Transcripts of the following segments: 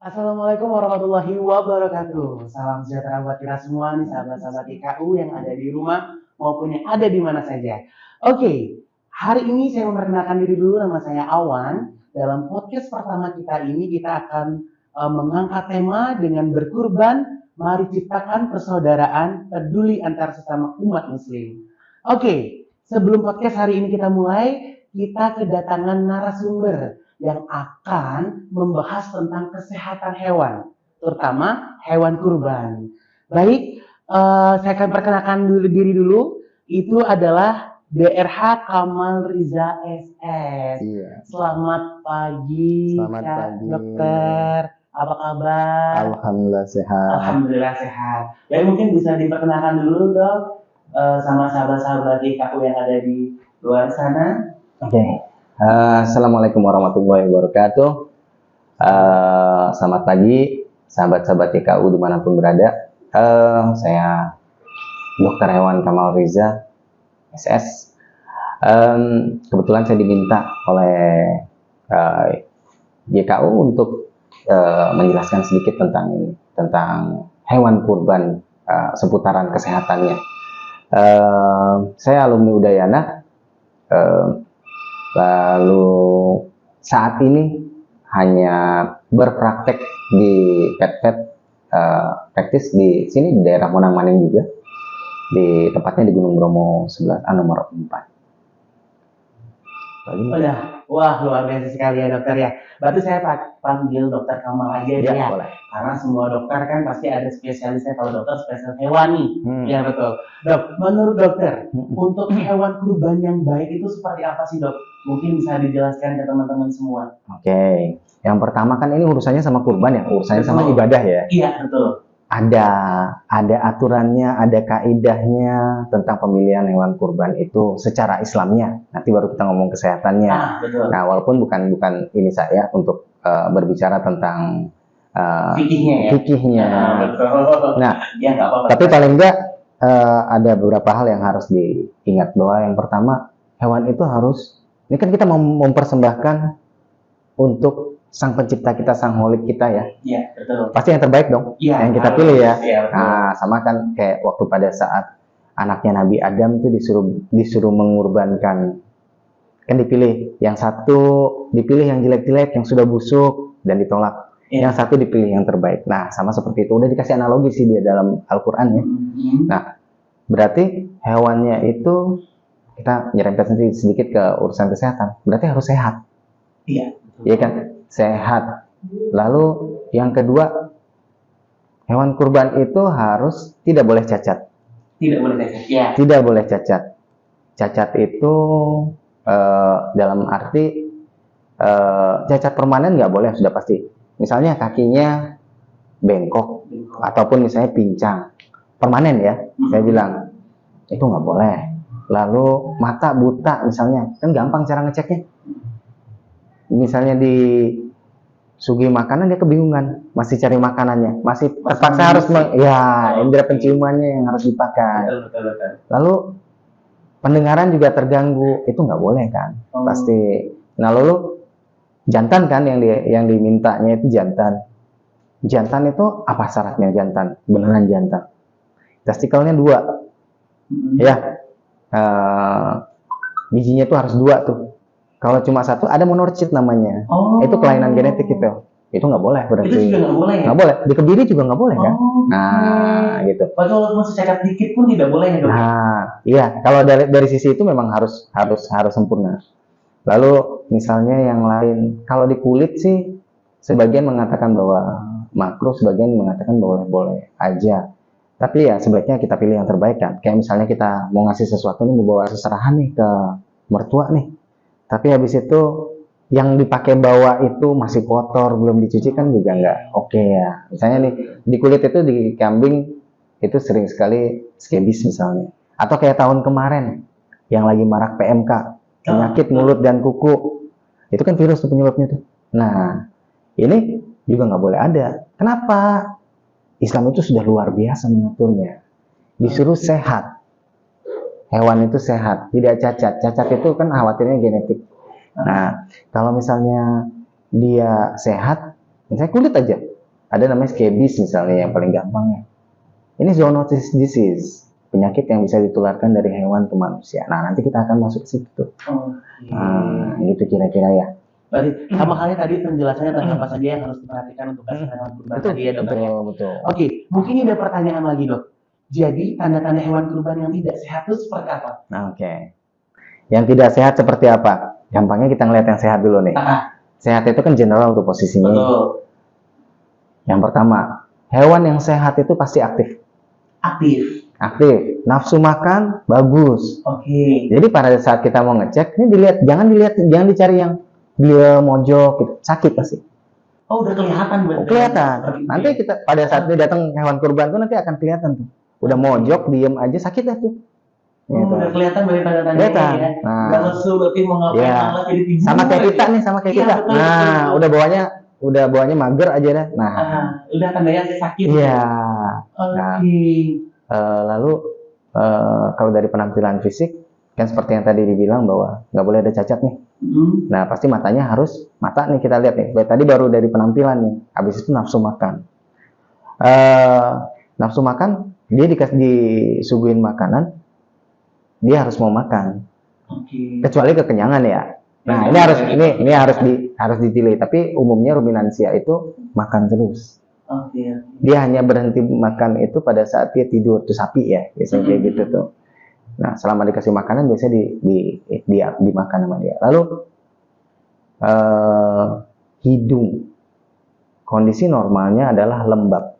Assalamualaikum warahmatullahi wabarakatuh. Salam sejahtera buat kita semua nih sahabat-sahabat IKU yang ada di rumah maupun yang ada di mana saja. Oke, hari ini saya memperkenalkan diri dulu, nama saya Awan. Dalam podcast pertama kita ini kita akan mengangkat tema dengan berkurban, mari ciptakan persaudaraan peduli antar sesama umat muslim. Oke, sebelum podcast hari ini kita mulai, kita kedatangan narasumber yang akan membahas tentang kesehatan hewan, terutama hewan kurban. Baik, saya akan perkenalkan diri dulu. Itu adalah DRH Kamal Riza SS. Iya. Selamat pagi, Selamat Kak pagi. Dokter. Apa kabar? Alhamdulillah sehat. Alhamdulillah sehat. Baik, mungkin bisa diperkenalkan dulu dok, sama sahabat-sahabat IKU yang ada di luar sana. Oke. Assalamualaikum warahmatullahi wabarakatuh. Selamat pagi, sahabat-sahabat TKU dimanapun berada. Saya Dokter Hewan Kamal Riza, SS. Kebetulan saya diminta oleh YKU untuk menjelaskan sedikit tentang hewan kurban, seputaran kesehatannya. Saya alumni Udayana. Lalu saat ini hanya berpraktek di pet praktis di sini di daerah Monang Maning juga, di tempatnya di Gunung Bromo 11 nomor 4. Wah, luar biasa sekali ya dokter ya. Berarti saya panggil dokter Kamal aja ya. Boleh. Karena semua dokter kan pasti ada spesialisnya. Kalau dokter spesial hewan nih. Ya betul. Dok, menurut dokter, untuk hewan kurban yang baik itu seperti apa sih dok? Mungkin bisa dijelaskan ke teman-teman semua. Oke. Yang pertama kan ini urusannya sama kurban ya, urusannya sama ibadah ya. Iya, betul. Ada aturannya, ada kaidahnya tentang pemilihan hewan kurban itu secara Islamnya. Nanti baru kita ngomong kesehatannya. Betul. Nah, walaupun bukan ini saya untuk berbicara tentang fikihnya. Nah, ya, nggak apa-apa. tapi paling enggak ada beberapa hal yang harus diingat, bahwa yang pertama, hewan itu harus, ini kan kita mempersembahkan untuk sang pencipta kita, sang holik kita ya. Iya, betul. Pasti yang terbaik dong, yang kita pilih ya. Nah, sama kan kayak waktu pada saat anaknya Nabi Adam tuh disuruh mengorbankan, kan dipilih yang satu, dipilih yang jelek-jelek, yang sudah busuk dan ditolak. Yang satu dipilih yang terbaik. Nah, sama seperti itu, udah dikasih analogi sih dia dalam Al-Quran ya. Nah, berarti hewannya itu, kita nyerempet sedikit ke urusan kesehatan, berarti harus sehat. Iya. Iya kan? Sehat. Lalu yang kedua, hewan kurban itu harus tidak boleh cacat. Tidak boleh cacat. Ya. Tidak boleh cacat. Cacat itu dalam arti cacat permanen nggak boleh, sudah pasti. Misalnya kakinya bengkok ataupun misalnya pincang, permanen ya. Saya bilang itu nggak boleh. Lalu mata buta misalnya, kan gampang cara ngeceknya. Misalnya di sugi makanan dia kebingungan, masih cari makanannya, masih terpaksa harus indera penciumannya yang harus dipakai. Betul. Lalu pendengaran juga terganggu, itu nggak boleh kan, pasti. Nah lalu jantan kan yang dimintanya itu jantan. Jantan itu apa syaratnya jantan? Beneran jantan. Testikelnya 2, ya. Bijinya tuh harus 2 tuh. Kalau cuma 1 ada monorchid namanya. Itu kelainan genetik itu. Itu nggak boleh berarti. Itu juga nggak boleh ya? Nggak boleh. Dikebiri juga nggak boleh kan? Nah, gitu. Kalau masih cacat dikit pun tidak boleh ya dok? Nah, iya. Kalau dari sisi itu memang harus sempurna. Lalu misalnya yang lain, kalau di kulit sih sebagian mengatakan bahwa makruh, sebagian mengatakan boleh aja. Tapi ya sebaiknya kita pilih yang terbaik kan. Kayak misalnya kita mau ngasih sesuatu nih, mau bawa seserahan nih ke mertua nih. Tapi habis itu yang dipakai bawa itu masih kotor, belum dicuci kan juga nggak oke ya. Misalnya nih di kulit itu di kambing itu sering sekali skebis misalnya. Atau kayak tahun kemarin yang lagi marak PMK, penyakit mulut dan kuku. Itu kan virus tuh penyebabnya tuh. Nah, ini juga nggak boleh ada. Kenapa? Islam itu sudah luar biasa mengaturnya. Disuruh sehat. Hewan itu sehat, tidak cacat. Cacat itu kan khawatirnya genetik. Nah, kalau misalnya dia sehat, misalnya kulit aja, ada namanya scabies misalnya yang paling gampang ya. Ini zoonotic disease, penyakit yang bisa ditularkan dari hewan ke manusia. Nah, nanti kita akan masuk ke situ tuh. Nah, gitu kira-kira ya. Berarti sama halnya tadi penjelasannya tentang apa saja yang harus diperhatikan untuk kasih hewan kurban tadi ya, Dok. Betul. Oke, mungkin ini ada pertanyaan lagi, Dok. Jadi tanda-tanda hewan kurban yang tidak sehat itu seperti apa? Nah, oke. Yang tidak sehat seperti apa? Gampangnya kita ngeliat yang sehat dulu nih. Sehat itu kan general tuh posisinya. Betul. Yang pertama, hewan yang sehat itu pasti aktif. Aktif. Nafsu makan bagus. Oke. Jadi pada saat kita mau ngecek, ini jangan dicari yang dia mojok gitu. Sakit pasti. Oh, udah kelihatan berarti. Kelihatan. Nanti kita pada saat dia datang hewan kurban tuh nanti akan kelihatan tuh. Udah mojok, diem aja sakit lah tuh. Gitu. Udah kelihatan dari tanda-tandanya ya. Nah, nggak lesu berarti mau ngapain malah jadi tidur. Sama kayak kita nih, sama kayak kita. Betul, nah, betul. udah bawanya mager aja dah. Nah, udah tandanya sakit. Iya. Oke. Lalu kalau dari penampilan fisik kan seperti yang tadi dibilang bahwa nggak boleh ada cacat nih. Nah, pasti matanya harus mata nih kita lihat nih. Tadi baru dari penampilan nih. Habis itu nafsu makan. Nafsu makan dia disuguhin makanan, dia harus mau makan. Kecuali kekenyangan ya. Nah, ini harus dipilih. Tapi umumnya ruminansia itu makan terus. Dia hanya berhenti makan itu pada saat dia tidur. Itu sapi ya, biasanya kayak gitu tuh. Nah, selama dikasih makanan biasanya dimakan sama dia. Lalu hidung, kondisi normalnya adalah lembab.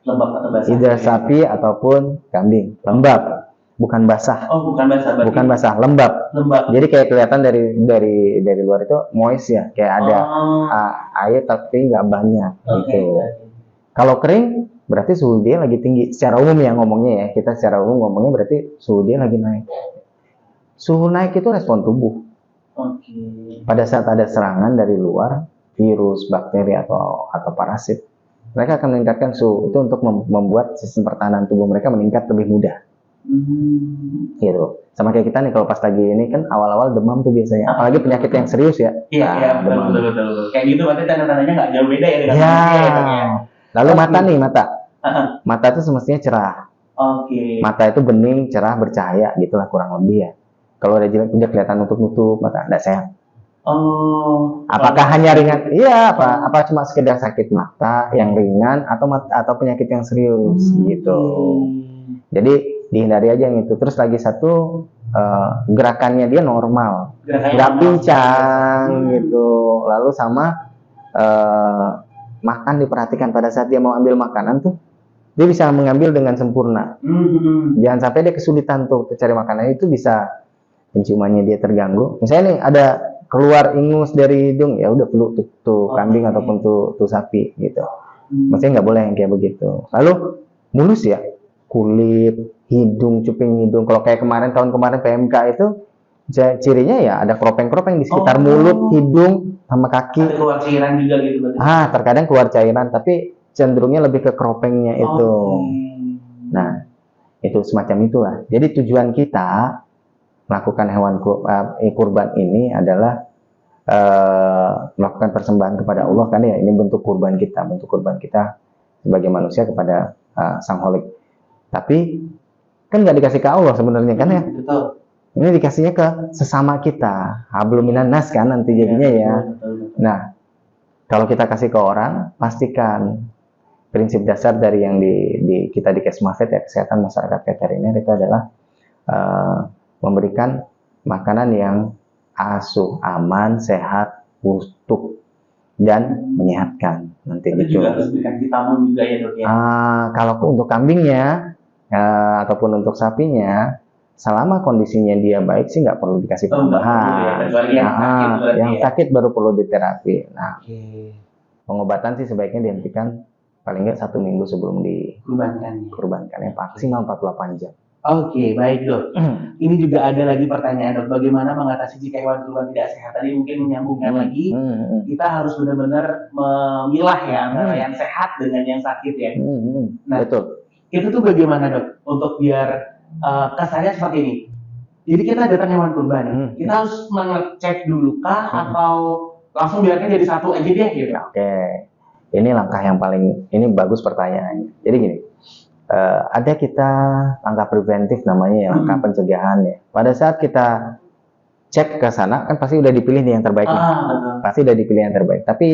Atau basah? Either sapi ataupun kambing, lembab, bukan basah. Oh, bukan basah. Bukan basah, lembab. Jadi kayak kelihatan dari luar itu moist ya, kayak ada air tapi nggak banyak gitu. Kalau kering berarti suhu dia lagi tinggi. Secara umum ya ngomongnya ya, kita secara umum ngomongnya berarti suhu dia lagi naik. Suhu naik itu respon tubuh. Pada saat ada serangan dari luar, virus, bakteri atau parasit, mereka akan meningkatkan suhu itu untuk membuat sistem pertahanan tubuh mereka meningkat lebih mudah. Gitu. Sama kayak kita nih kalau pas lagi ini kan awal-awal demam tuh biasanya, apalagi penyakit yang serius ya. Iya, betul. Kayak gitu berarti tanda-tandanya nggak jauh beda ya dengan manusia ya. Lalu mata itu semestinya cerah. Mata itu bening, cerah, bercahaya, gitulah kurang lebih ya. Kalau udah jelek udah kelihatan nutup-nutup, mata nggak sehat. Apakah hanya ringan? Iya, apa cuma sekedar sakit mata yang ringan atau penyakit yang serius gitu. Jadi dihindari aja yang itu. Terus lagi satu gerakannya dia normal, nggak pincang gitu. Lalu sama makan diperhatikan pada saat dia mau ambil makanan tuh dia bisa mengambil dengan sempurna. Jangan sampai dia kesulitan tuh cari makanan, itu bisa penciumannya dia terganggu. Misalnya nih ada keluar ingus dari hidung, ya udah peluk tuh kambing ataupun tuh sapi gitu. Maksudnya nggak boleh yang kayak begitu. Lalu mulus ya, kulit, hidung, cuping hidung. Kalau kayak tahun kemarin PMK itu cirinya ya ada kropeng-kropeng di sekitar mulut, hidung, sama kaki. Ada keluar cairan juga gitu berarti. Terkadang keluar cairan, tapi cenderungnya lebih ke kropengnya itu. Nah, itu semacam itulah. Jadi tujuan kita melakukan hewan kurban ini adalah melakukan persembahan kepada Allah, kan ya, ini bentuk kurban kita sebagai manusia kepada Sang Holik. Tapi kan nggak dikasih ke Allah sebenarnya kan ya. Betul. Ini dikasihnya ke sesama kita, hablum minan nas kan nanti jadinya ya. Nah, kalau kita kasih ke orang, pastikan prinsip dasar dari yang kita di Kesmafet ya, kesehatan masyarakat veteriner itu adalah memberikan makanan yang asuh, aman, sehat, utuh, dan menyehatkan. Nanti itu juga harus berikan vitamin juga ya, Dok ya. Kalau untuk kambingnya ataupun untuk sapinya, selama kondisinya dia baik sih nggak perlu dikasih tambahan. Yang sakit baru perlu diterapi. Nah, pengobatan sih sebaiknya dihentikan paling nggak 1 minggu sebelum dikurbankan ya, maksimal 48 jam. Oke, baik Dok. Ini juga ada lagi pertanyaan Dok, bagaimana mengatasi jika hewan kurban tidak sehat? Tadi mungkin menyambungkan lagi, kita harus benar-benar memilah ya antara yang sehat dengan yang sakit ya. Nah, betul. Itu tuh bagaimana Dok untuk biar kesannya seperti ini? Jadi kita datang hewan kurban, kita harus mengecek dulu kah atau langsung biarkan jadi satu aja deh gitu? Oke. ini langkah yang paling, ini bagus pertanyaannya. Jadi gini, ada kita langkah preventif namanya ya, langkah pencegahan ya. Pada saat kita cek ke sana kan pasti udah dipilih nih yang terbaik nih. Betul. Pasti udah dipilih yang terbaik. Tapi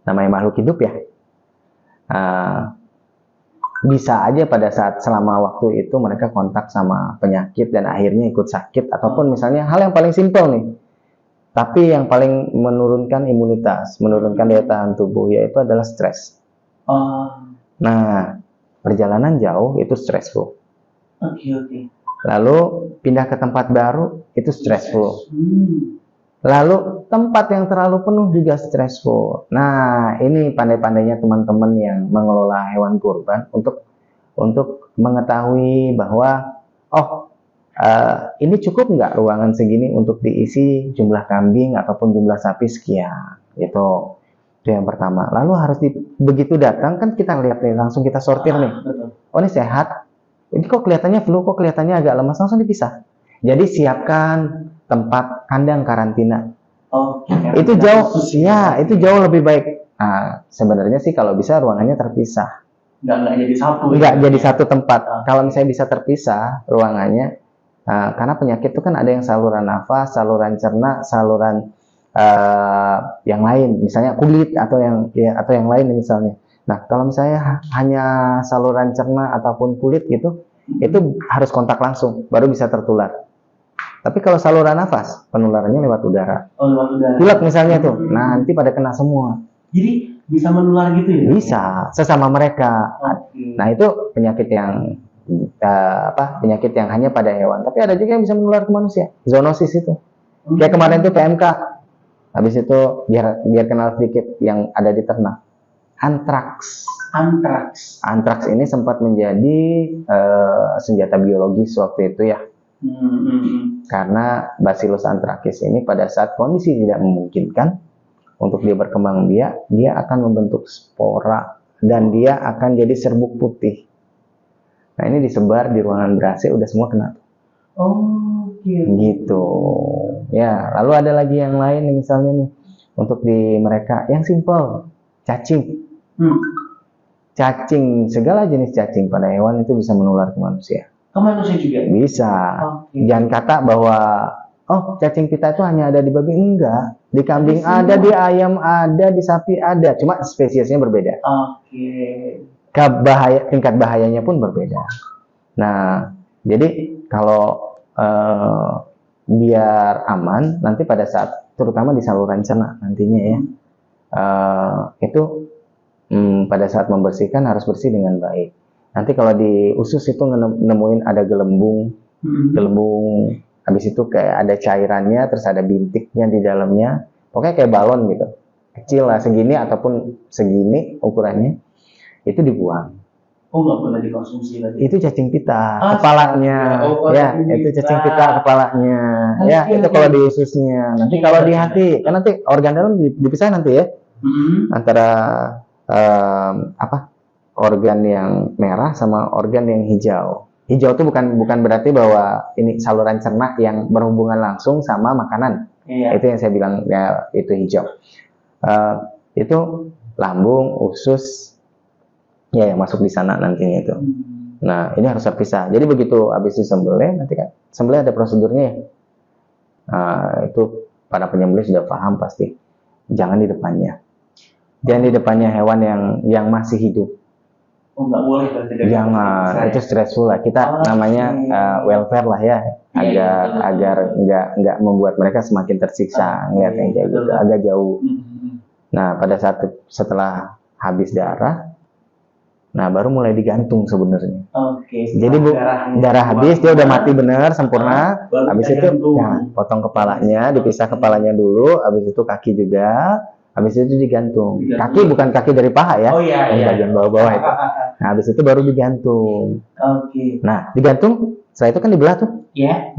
namanya makhluk hidup ya. Bisa aja pada saat selama waktu itu mereka kontak sama penyakit dan akhirnya ikut sakit, ataupun misalnya hal yang paling simpel nih, tapi yang paling menurunkan imunitas, menurunkan daya tahan tubuh, yaitu adalah stres. Nah, perjalanan jauh itu stressful. Oke. Lalu pindah ke tempat baru itu stressful. Lalu tempat yang terlalu penuh juga stressful. Nah, ini pandai-pandainya teman-teman yang mengelola hewan kurban untuk mengetahui bahwa ini cukup nggak ruangan segini untuk diisi jumlah kambing ataupun jumlah sapi sekian. Itu yang pertama. Lalu harus begitu datang kan kita lihat nih, langsung kita sortir nih. Oh, ini sehat. Ini kok kelihatannya flu, kok kelihatannya agak lemas, langsung dipisah. Jadi siapkan tempat kandang karantina. Itu jauh, ya itu jauh lebih baik. Nah, sebenarnya sih kalau bisa ruangannya terpisah. Nggak jadi satu. Nggak jadi satu tempat. Kalau misalnya bisa terpisah ruangannya, karena penyakit itu kan ada yang saluran nafas, saluran cerna, saluran yang lain, misalnya kulit atau yang lain misalnya. Nah, kalau misalnya hanya saluran cerna ataupun kulit gitu, itu harus kontak langsung, baru bisa tertular. Tapi kalau saluran nafas, penularannya lewat udara. Lewat udara. Pilek misalnya tuh, nanti pada kena semua. Jadi bisa menular gitu ya? Bisa, sesama mereka. Nah, itu penyakit yang penyakit yang hanya pada hewan. Tapi ada juga yang bisa menular ke manusia. Zoonosis itu. Kayak kemarin tuh PMK. Habis itu biar kenal sedikit yang ada di ternak. Antraks. Antraks ini sempat menjadi senjata biologis waktu itu ya. Karena Bacillus anthracis ini pada saat kondisi tidak memungkinkan untuk dia berkembang biak, dia akan membentuk spora dan dia akan jadi serbuk putih. Nah, ini disebar di ruangan ber-AC udah semua kena. Gitu. Ya, lalu ada lagi yang lain misalnya nih untuk di mereka yang simple, cacing. Cacing, segala jenis cacing pada hewan itu bisa menular ke manusia. Ke manusia juga? Bisa. Jangan kata bahwa cacing pita itu hanya ada di babi. Enggak. Di kambing ada, di ayam ada, di sapi ada. Cuma spesiesnya berbeda. Tingkat bahayanya pun berbeda. Nah, jadi kalau biar aman, nanti pada saat, terutama di saluran cerna nantinya ya, itu pada saat membersihkan harus bersih dengan baik. Nanti kalau di usus itu nemuin ada gelembung, habis itu kayak ada cairannya, terus ada bintiknya di dalamnya, pokoknya kayak balon gitu, kecil lah segini ataupun segini ukurannya, itu dibuang. Nggak boleh dikonsumsi lagi. Itu cacing pita, kepalanya, itu cacing pita kepalanya, itu kalau di ususnya. Nanti kalau di hati, kan nanti organ dalam dipisah nanti ya, antara organ yang merah sama organ yang hijau. Hijau itu bukan berarti bahwa ini saluran cerna yang berhubungan langsung sama makanan. Itu yang saya bilang ya, itu hijau. Itu lambung, usus, ya yang masuk di sana nantinya itu. Nah, ini harus terpisah. Jadi begitu habis disembelih, nanti kan sembelih ada prosedurnya ya. Itu para penyembelih sudah paham pasti. Jangan di depannya. Jangan di depannya hewan yang masih hidup. Nggak boleh berarti. Jangan, itu stressful lah. Kita namanya welfare lah ya, agar nggak membuat mereka semakin tersiksa ngeliat yang kayak gitu, agak jauh. Nah, pada saat setelah habis darah, nah baru mulai digantung sebenarnya. Jadi darah habis, dia udah mati bener sempurna. Habis itu potong kepalanya, dipisah kepalanya dulu. Habis itu kaki juga. Habis itu digantung. Kaki bukan kaki dari paha ya, bagian bawah-bawah itu. Nah, habis itu baru digantung. Nah, digantung, setelah itu kan dibelah tuh.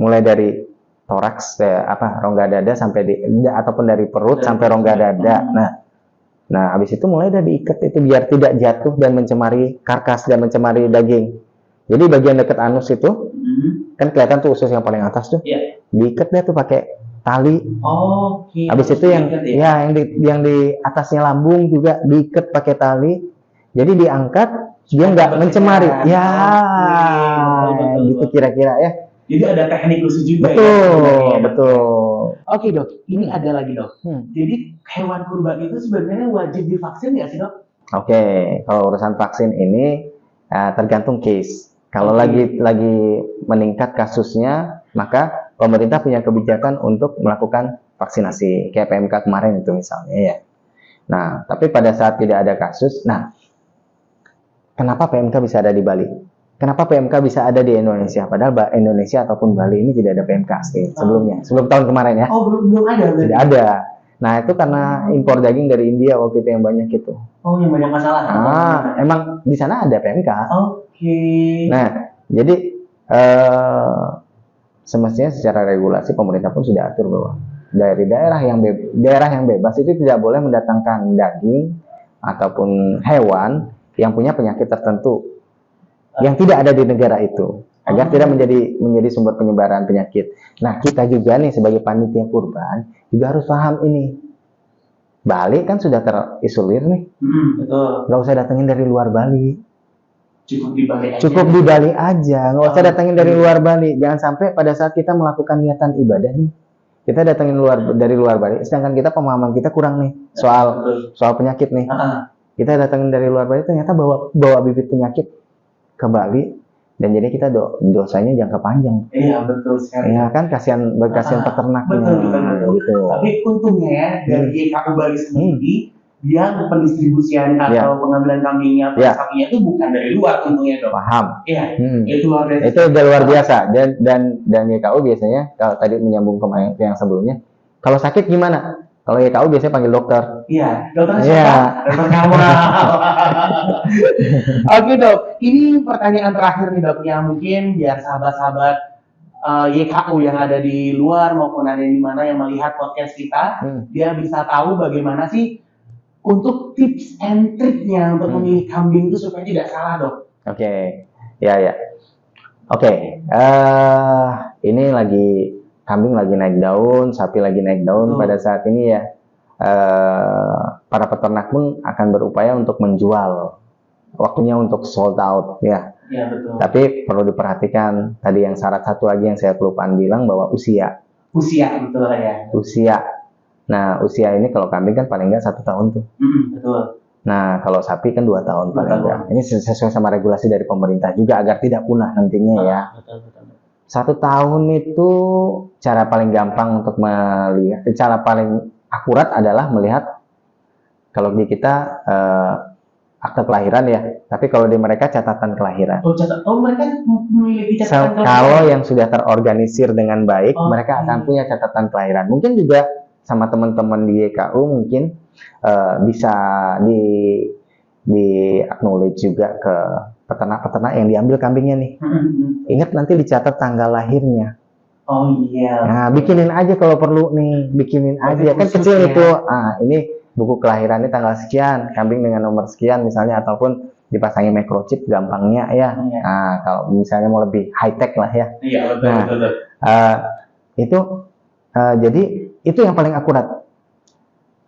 Mulai dari toraks, rongga dada sampai ataupun dari perut sampai rongga dada. Nah, habis itu mulai udah diikat itu biar tidak jatuh dan mencemari karkas dan mencemari daging. Jadi bagian dekat anus itu kan kelihatan tuh usus yang paling atas tuh. Diikat deh tuh pakai tali. Oke. Habis itu yang Diikat ya yang di atasnya lambung juga diikat pakai tali. Jadi diangkat dia nggak mencemari. Ya, Betul, gitu betul. kira-kira ya. Jadi ada teknik khusus juga ya Betul, sebenarnya. betul. Oke dok, ini ada lagi dok. Hmm. Jadi hewan kurban itu sebenarnya wajib divaksin nggak sih dok? Oke, kalau urusan vaksin ini tergantung case. Kalau Oke. lagi meningkat kasusnya, maka pemerintah punya kebijakan untuk melakukan vaksinasi, kayak PMK kemarin itu misalnya ya. Nah, tapi pada saat tidak ada kasus, nah, kenapa PMK bisa ada di Bali? Kenapa PMK bisa ada di Indonesia? Padahal Indonesia ataupun Bali ini tidak ada PMK asli sebelumnya, sebelum tahun kemarin ya. Oh belum ada berarti? Tidak ada. Nah, itu karena impor daging dari India waktu itu yang banyak itu. Oh yang banyak masalah. Emang di sana ada PMK. Oke. Nah, jadi semestinya secara regulasi pemerintah pun sudah atur bahwa dari daerah yang bebas itu tidak boleh mendatangkan daging ataupun hewan yang punya penyakit tertentu yang tidak ada di negara itu agar tidak menjadi sumber penyebaran penyakit. Nah, kita juga nih sebagai panitia kurban juga harus paham ini. Bali kan sudah terisolir nih. Betul. Nggak usah datengin dari luar Bali. Cukup di Bali aja. Cukup di Bali aja, nggak usah datengin dari luar Bali. Jangan sampai pada saat kita melakukan niatan ibadah nih, kita datengin dari luar Bali, sedangkan kita pemahaman kita kurang nih soal penyakit nih. Kita datengin dari luar Bali ternyata bawa bibit penyakit ke Bali, dan jadi kita dosanya jangka panjang. Iya betul sekali. Ya kan kasihan peternaknya. Betul. Gitu. Tapi untungnya ya dari YKU Bali sendiri, dia pendistribusian atau pengambilan kambingnya atau sapinya itu bukan dari luar untungnya dok. Paham. Iya. Itu luar biasa. Dan YKU biasanya kalau tadi menyambung ke yang sebelumnya, kalau sakit gimana? Kalau YKU biasanya panggil dokter. Iya, dokter siapa? Dokter Kamal. Oke dok, ini pertanyaan terakhir nih dok, yang mungkin biar sahabat-sahabat YKU yang ada di luar maupun ada di mana yang melihat podcast kita, dia bisa tahu bagaimana sih untuk tips and triknya untuk memilih kambing itu supaya tidak salah dok. Oke. Ini kambing lagi naik daun, sapi lagi naik daun. Pada saat ini ya para peternak pun akan berupaya untuk menjual, waktunya untuk sold out ya. Iya betul. Tapi perlu diperhatikan tadi yang syarat satu lagi yang saya kelupaan bilang bahwa usia betul ya. Nah, usia ini kalau kambing kan paling nggak 1 tahun tuh. Betul. Nah, kalau sapi kan 2 tahun paling nggak. Ini sesuai sama regulasi dari pemerintah juga agar tidak punah nantinya ya. Betul. 1 tahun itu cara paling gampang untuk melihat, cara paling akurat adalah melihat kalau di kita akte kelahiran ya. Tapi kalau di mereka catatan kelahiran. Mereka memiliki catatan kelahiran. Kalau yang sudah terorganisir dengan baik, mereka akan punya catatan kelahiran. Mungkin juga sama teman-teman di YKU mungkin bisa di acknowledge juga ke peternak-peternak yang diambil kambingnya nih. Ingat nanti dicatat tanggal lahirnya. Oh iya. Nah, bikinin aja kalau perlu nih, bikinin aja. Kan kecil ya. Itu. Ini buku kelahirannya tanggal sekian, kambing dengan nomor sekian misalnya, ataupun dipasangin microchip gampangnya ya. Nah, kalau misalnya mau lebih high tech lah ya. Iya, betul. Jadi itu yang paling akurat.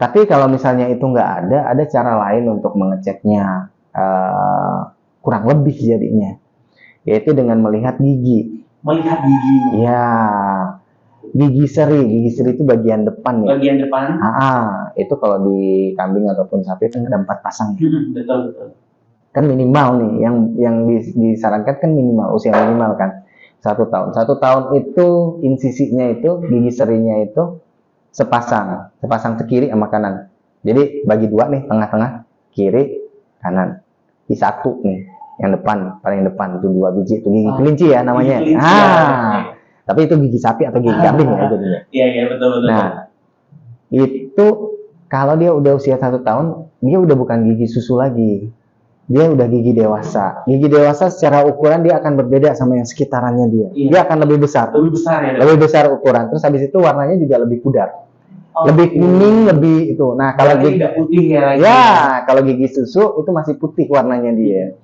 Tapi kalau misalnya itu nggak ada cara lain untuk mengeceknya kurang lebih jadinya, yaitu dengan melihat gigi. Melihat gigi. Ya, gigi seri itu bagian depan ya. Bagian depan. Itu kalau di kambing ataupun sapi itu ada 4 pasang. Betul. Kan minimal nih, yang disarankan kan minimal usia minimal kan 1 tahun. 1 tahun itu insisinya itu gigi serinya itu sepasang ke kiri sama kanan. Jadi bagi 2 nih, tengah-tengah, kiri, kanan. I1 nih, yang depan, paling depan itu 2 biji, itu gigi kelinci ya namanya. Tapi itu gigi sapi atau gigi kambing ya jadinya. Iya, betul. Nah, itu kalau dia udah usia 1 tahun, dia udah bukan gigi susu lagi. Dia udah gigi dewasa. Gigi dewasa secara ukuran dia akan berbeda sama yang sekitarannya dia. Dia akan lebih besar. Lebih besar ukuran. Terus habis itu warnanya juga lebih pudar. Lebih kuning, lebih itu. Nah, kalau gigi tidak putih ya. Kalau gigi susu itu masih putih warnanya dia.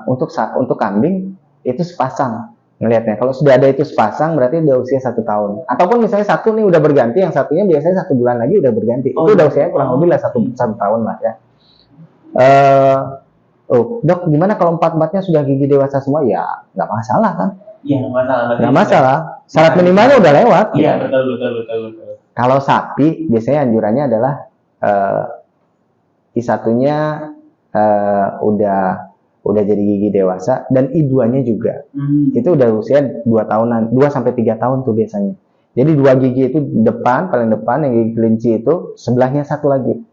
Untuk kambing itu sepasang. ngelihatnya. Kalau sudah ada itu sepasang berarti udah usia 1 tahun. Ataupun misalnya satu nih udah berganti, yang satunya biasanya 1 bulan lagi udah berganti. Itu udah usianya kurang lebih lah satu tahun lah ya. Dok, gimana kalau empat-empatnya sudah gigi dewasa semua? Ya nggak masalah kan? Iya, nggak masalah. Nggak masalah. Syarat minimalnya udah lewat. Iya, betul. Kalau sapi biasanya anjurannya adalah I1-nya udah jadi gigi dewasa dan I2-nya juga. Itu udah usia 2 tahunan, 2 sampai 3 tahun tuh biasanya. Jadi 2 gigi itu depan, paling depan, yang gigi kelinci itu sebelahnya 1 lagi.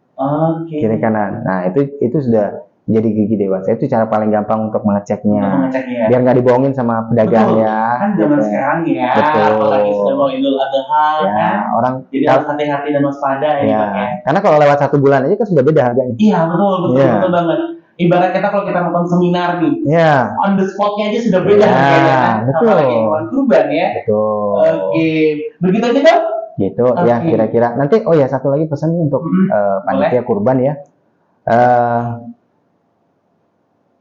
Kiri kanan. Nah, itu sudah jadi gigi dewasa. Itu cara paling gampang untuk mengeceknya. Biar nggak dibohongin sama pedagangnya. Kan zaman sekarang ya. Betul. Apalagi sudah mau Idul Adha Ya, kan. orang Jadi harus hati-hati dan waspada ya. Pak. Karena kalau lewat 1 bulan aja kan sudah beda harganya. Iya, betul Ya. banget. Ibarat kita kalau kita nonton seminar nih, Ya. on the spot-nya aja sudah beda Ya, harganya kan. betul. Apalagi hewan kurban ya. Betul. Oke, begitu aja Dok? Gitu Oke. ya kira-kira. Nanti ya satu lagi pesan nih untuk panitia kurban ya.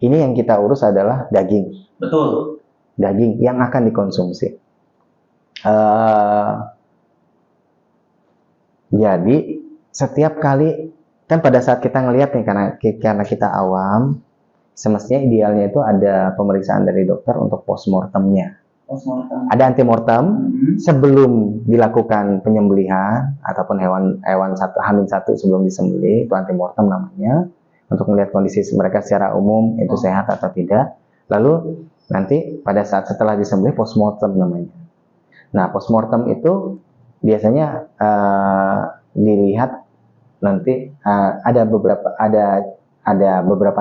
Ini yang kita urus adalah daging. Betul. Daging yang akan dikonsumsi. Jadi setiap kali kan pada saat kita ngelihat nih karena kita awam, semestinya idealnya itu ada pemeriksaan dari dokter untuk postmortemnya. Ada antemortem sebelum dilakukan penyembelihan ataupun hewan hamil 1 sebelum disembelih, itu antemortem namanya, untuk melihat kondisi mereka secara umum itu sehat atau tidak. Lalu nanti pada saat setelah disembelih postmortem namanya. Nah, postmortem itu biasanya dilihat nanti ada beberapa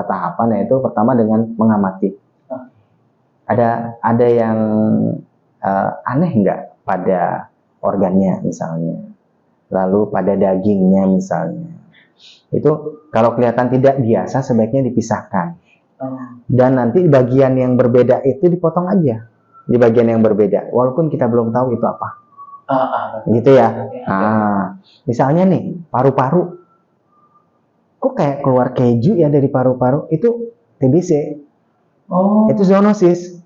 tahapan, yaitu pertama dengan mengamati. Ada yang aneh nggak pada organnya misalnya, lalu pada dagingnya misalnya. Itu kalau kelihatan tidak biasa sebaiknya dipisahkan. Dan nanti bagian yang berbeda itu dipotong aja. Di bagian yang berbeda, walaupun kita belum tahu itu apa. Gitu ya. Misalnya nih, paru-paru. Kok kayak keluar keju ya dari paru-paru? Itu TBC. Itu zoonosis.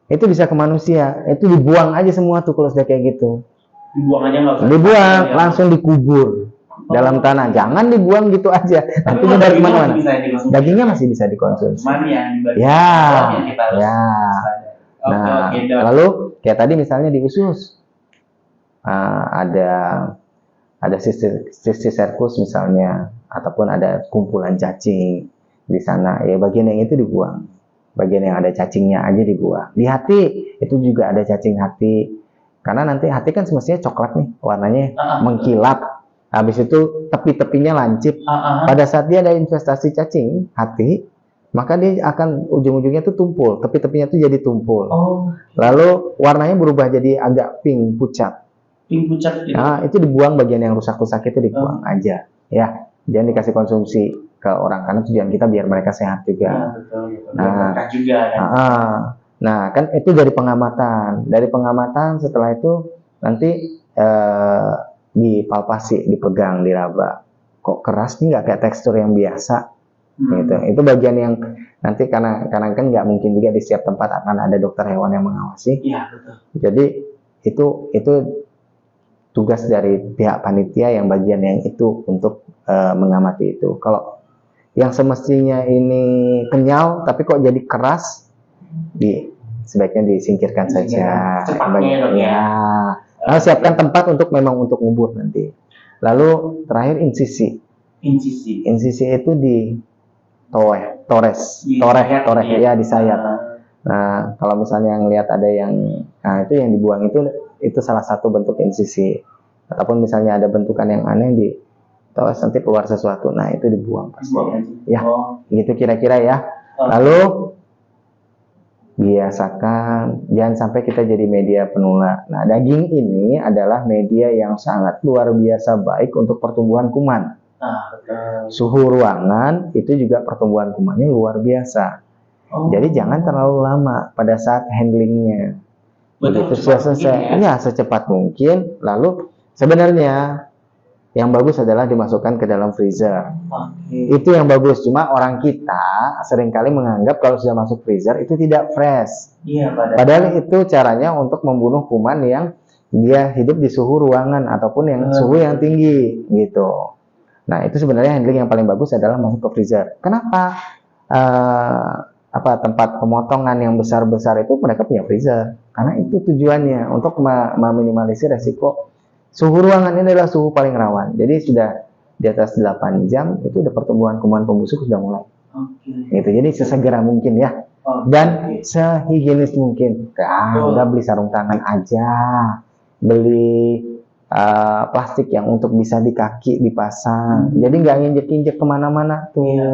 Itu bisa ke manusia. Itu dibuang aja semua tuh kalau sudah kayak gitu. Dibuang aja nggak usah. Dibuang, langsung dikubur dalam tanah. Jangan dibuang gitu aja. Nanti nyebar kemana-mana. Dagingnya masih bisa dikonsumsi. Ya. Nah, lalu kayak tadi misalnya di usus ada cysticercus misalnya, ataupun ada kumpulan cacing di sana, ya bagian yang itu dibuang. Bagian yang ada cacingnya aja dibuang. Di hati itu juga ada cacing hati, karena nanti hati kan semestinya coklat nih warnanya, mengkilap. Habis itu tepi-tepinya lancip. Pada saat dia ada investasi cacing hati, maka dia akan ujung-ujungnya tuh tumpul, tepi-tepinya tuh jadi tumpul. Lalu warnanya berubah jadi agak pink pucat. Pink pucat gitu. Nah, itu dibuang, bagian yang rusak-rusak itu dibuang aja. Ya, jangan dikasih konsumsi ke orang, karena tujuan kita biar mereka sehat juga. Betul. Berkah juga kan. Nah, kan itu dari pengamatan. Dari pengamatan setelah itu nanti dipalpasi, dipegang, diraba. Kok keras nih, nggak kayak tekstur yang biasa. Gitu. Itu bagian yang nanti karena kan nggak mungkin juga di setiap tempat akan ada dokter hewan yang mengawasi. Iya, betul. Jadi itu tugas dari pihak panitia yang bagian yang itu untuk mengamati itu. Kalau yang semestinya ini kenyal tapi kok jadi keras, sebaiknya disingkirkan saja. Cepatnya dong ya. Lalu siapkan tempat untuk ngubur nanti. Lalu terakhir insisi. Insisi itu di toreh ya, di sayap. Nah, kalau misalnya ngelihat ada yang, itu yang dibuang itu salah satu bentuk insisi. Ataupun misalnya ada bentukan yang aneh di toreh, nanti keluar sesuatu, nah itu dibuang pasti. Ya, gitu kira-kira ya. Lalu biasakan jangan sampai kita jadi media penular. Nah, daging ini adalah media yang sangat luar biasa baik untuk pertumbuhan kuman. Suhu ruangan itu juga pertumbuhan kumannya luar biasa. Jadi jangan terlalu lama pada saat handlingnya. Begitu sudah selesai, ya secepat mungkin. Lalu sebenarnya yang bagus adalah dimasukkan ke dalam freezer. Oke. Itu yang bagus. Cuma orang kita seringkali menganggap kalau sudah masuk freezer itu tidak fresh. Iya, Padahal itu caranya untuk membunuh kuman yang dia hidup di suhu ruangan ataupun yang suhu yang tinggi gitu. Nah, itu sebenarnya handling yang paling bagus adalah masuk ke freezer. Kenapa? Tempat pemotongan yang besar-besar itu mereka punya freezer. Karena itu tujuannya untuk meminimalisir resiko. Suhu ruangan ini adalah suhu paling rawan. Jadi sudah di atas 8 jam itu udah pertumbuhan kuman pembusuk sudah mulai. Gitu. Jadi sesegera mungkin ya. Dan sehigienis mungkin. Udah beli sarung tangan aja. Beli plastik yang untuk bisa di kaki dipasang. Jadi nggak nginjek-injek kemana-mana tuh. Iya,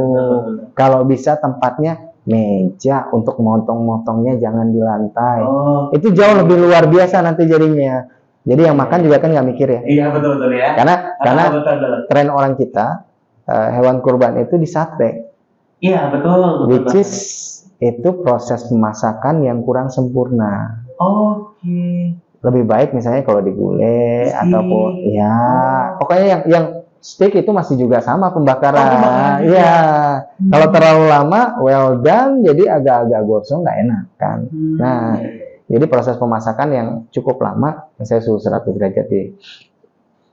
kalau bisa tempatnya meja untuk motong-motongnya jangan di lantai. Itu jauh lebih luar biasa nanti jadinya. Jadi yang makan juga kan nggak mikir ya. Iya, betul ya. Karena betul. tren orang kita hewan kurban itu disate. Iya, betul. Which is itu proses pemasakan yang kurang sempurna. Oke. Lebih baik misalnya kalau digulai ataupun ya pokoknya yang steak itu masih juga sama pembakaran. Iya. Kalau terlalu lama well done jadi agak-agak gosong nggak enak kan. Nah, jadi proses pemasakan yang cukup lama, misalnya suhu 100 derajat di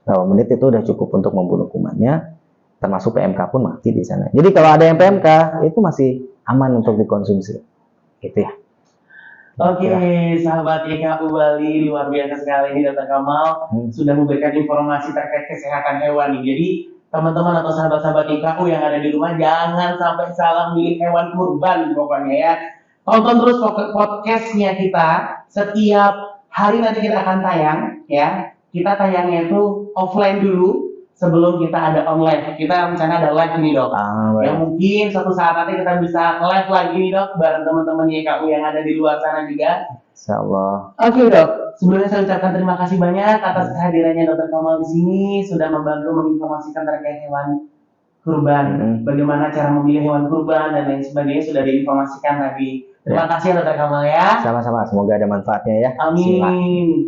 berapa menit itu udah cukup untuk membunuh kumannya, termasuk PMK pun mati di sana. Jadi kalau ada yang PMK itu masih aman untuk dikonsumsi. Gitu ya. Oke, sahabat YKU Bali, luar biasa sekali ini Dr. Kamal sudah memberikan informasi terkait kesehatan hewan nih. Jadi teman-teman atau sahabat-sahabat YKU yang ada di rumah jangan sampai salah milih hewan kurban pokoknya ya. Tonton terus podcastnya kita setiap hari nanti kita akan tayang ya. Kita tayangnya itu offline dulu sebelum kita ada online. Kita rencana ada live nih dok. Yang mungkin suatu saat nanti kita bisa live lagi nih dok bareng teman-teman YKU yang ada di luar sana juga. Insyaallah. Oke dok, sebelumnya saya ucapkan terima kasih banyak atas kehadirannya Dr. Kamal di sini sudah membantu menginformasikan terkait hewan kurban, bagaimana cara memilih hewan kurban dan lain sebagainya sudah diinformasikan tadi. Terima kasih Dr. Kamal ya. Sama-sama, semoga ada manfaatnya ya. Amin.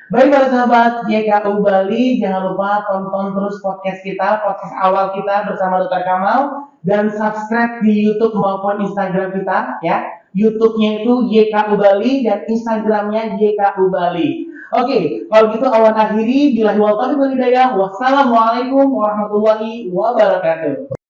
Baik para sahabat YKU Bali, jangan lupa tonton terus podcast kita, podcast awal kita bersama Dr. Kamal dan subscribe di YouTube maupun Instagram kita ya. YouTube-nya itu YKU Bali dan Instagram-nya YKU Bali. Oke, kalau gitu awan akhiri billahi wal taufiq wal hidayah. Wassalamualaikum warahmatullahi wabarakatuh.